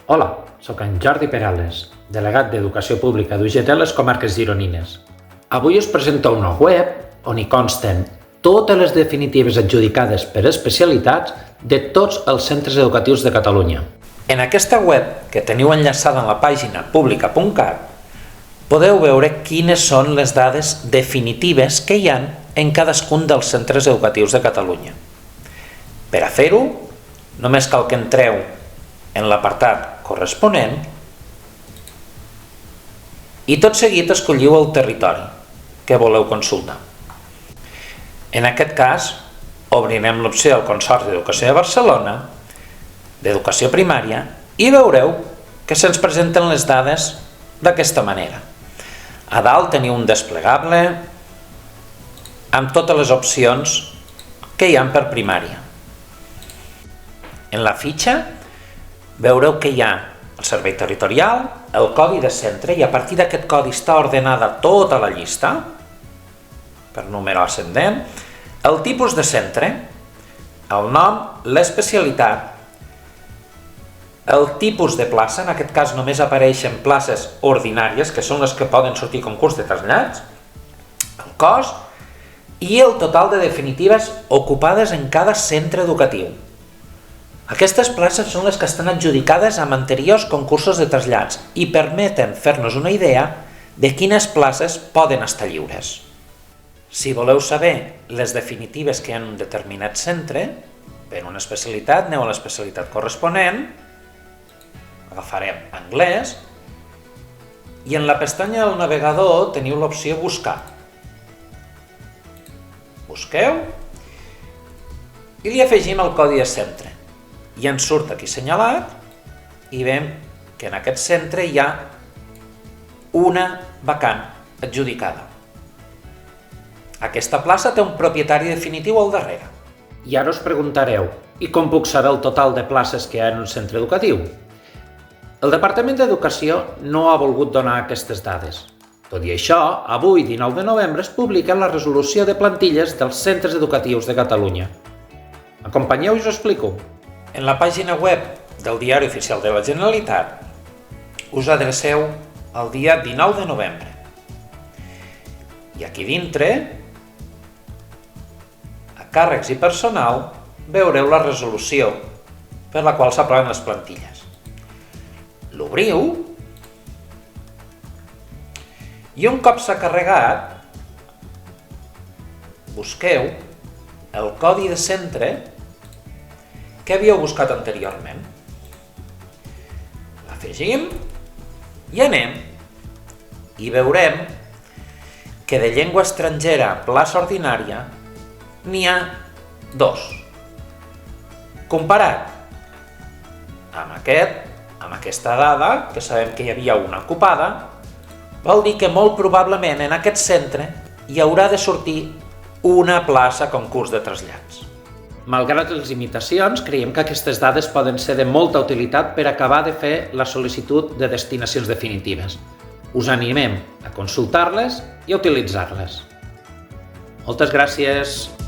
Hola, sóc en Jordi Perales, delegat d'Educació Pública d'UGT a les comarques gironines. Avui us presento una web on hi consten totes les definitives adjudicades per especialitats de tots els centres educatius de Catalunya. En aquesta web, que teniu enllaçada en la pàgina pública.cat, podeu veure quines són les dades definitives que hi ha en cadascun dels centres educatius de Catalunya. Per a fer-ho, només cal que entreu en l'apartat corresponent i tot seguit escolliu el territori que voleu consultar. En aquest cas, obrirem l'opció del Consorci d'Educació de Barcelona, d'Educació Primària, i veureu que se'ns presenten les dades d'aquesta manera. A dalt teniu un desplegable amb totes les opcions que hi ha per primària. En la fitxa veureu que hi ha el servei territorial, el codi de centre, i a partir d'aquest codi està ordenada tota la llista, per número ascendent, el tipus de centre, el nom, l'especialitat, el tipus de plaça, en aquest cas només apareixen places ordinàries, que són les que poden sortir a concurs de trasllats, el cost i el total de definitives ocupades en cada centre educatiu. Aquestes places són les que estan adjudicades amb anteriors concursos de trasllats i permeten fer-nos una idea de quines places poden estar lliures. Si voleu saber les definitives que hi ha en un determinat centre, per una especialitat, aneu a l'especialitat corresponent, agafarem anglès, i en la pestanya del navegador teniu l'opció Buscar. Busqueu i li afegim el codi de centre. I ens surt aquí assenyalat i veiem que en aquest centre hi ha una vacant adjudicada. Aquesta plaça té un propietari definitiu al darrere. I ara us preguntareu, i com puc saber el total de places que hi ha en un centre educatiu? El Departament d'Educació no ha volgut donar aquestes dades. Tot i això, avui, 19 de novembre, es publica la resolució de plantilles dels centres educatius de Catalunya. Acompanyeu i us ho explico. En la pàgina web del Diari Oficial de la Generalitat us adreceu al dia 19 de novembre. I aquí dintre, a càrrecs i personal, veureu la resolució per la qual s'aproven les plantilles. L'obriu i un cop s'ha carregat, busqueu el codi de centre que havíeu buscat anteriorment. L'afegim i anem i veurem que de llengua estrangera plaça ordinària n'hi ha 2. Comparat amb aquesta dada, que sabem que hi havia una ocupada, vol dir que molt probablement en aquest centre hi haurà de sortir una plaça a concurs de trasllats. Malgrat les limitacions, creiem que aquestes dades poden ser de molta utilitat per acabar de fer la sol·licitud de destinacions definitives. Us animem a consultar-les i a utilitzar-les. Moltes gràcies!